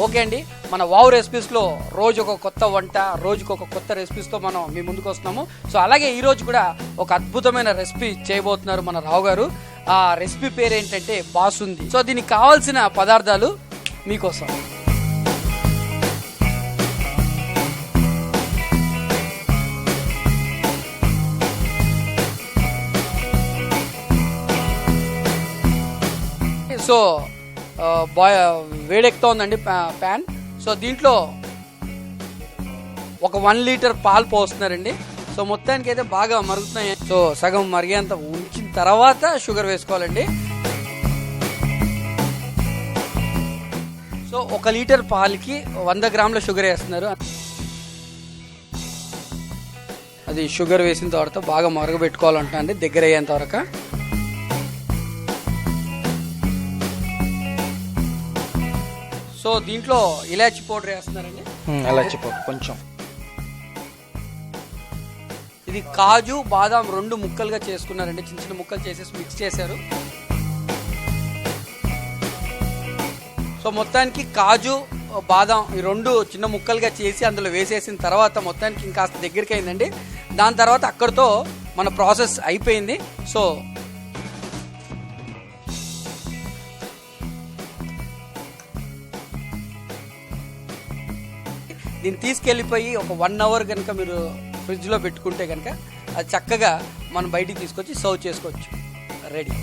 Okay అండి, మన wow రెసిపీస్లో రోజు ఒక కొత్త వంట, రోజుకు ఒక కొత్త రెసిపీస్తో మనం మీ ముందుకు వస్తున్నాము. సో అలాగే ఈరోజు కూడా ఒక అద్భుతమైన రెసిపీ చేయబోతున్నారు మన రావు గారు. ఆ రెసిపీ పేరు ఏంటంటే బాసుంది. సో దీనికి కావాల్సిన పదార్థాలు మీకోసం. సో వేడెక్కుతా ఉందండి ప్యాన్. సో దీంట్లో ఒక 1 లీటర్ పాలు పోస్తున్నారండి. సో మొత్తానికి అయితే బాగా మరుగుతున్నాయి. సో సగం మరిగేంత ఉంచిన తర్వాత షుగర్ వేసుకోవాలండి. సో 1 లీటర్ పాలకి 100 గ్రాముల షుగర్ వేస్తున్నారు. అది షుగర్ వేసిన తర్వాత బాగా మరగబెట్టుకోవాలంటండి దగ్గర అయ్యేంత వరకు. సో దీంట్లో ఇలాచి పౌడర్ వేస్తున్నారండి. ఇలాచి పౌడర్ కొంచెం. ఇది కాజు బాదాం 2 ముక్కలుగా చేసుకున్నారండి. చిన్న చిన్న ముక్కలు చేసేసి మిక్స్ చేశారు. సో మొత్తానికి కాజు బాదాం ఈ 2 చిన్న ముక్కలుగా చేసి అందులో వేసేసిన తర్వాత మొత్తానికి ఇంకాస్త దగ్గరికి అయిందండి. దాని తర్వాత అక్కడితో మన ప్రాసెస్ అయిపోయింది. సో దీన్ని తీసుకెళ్ళిపోయి ఒక 1 అవర్ కనుక మీరు ఫ్రిడ్జ్లో పెట్టుకుంటే కనుక అది చక్కగా మనం బయటికి తీసుకొచ్చి సర్వ్ చేసుకోవచ్చు. రెడీ.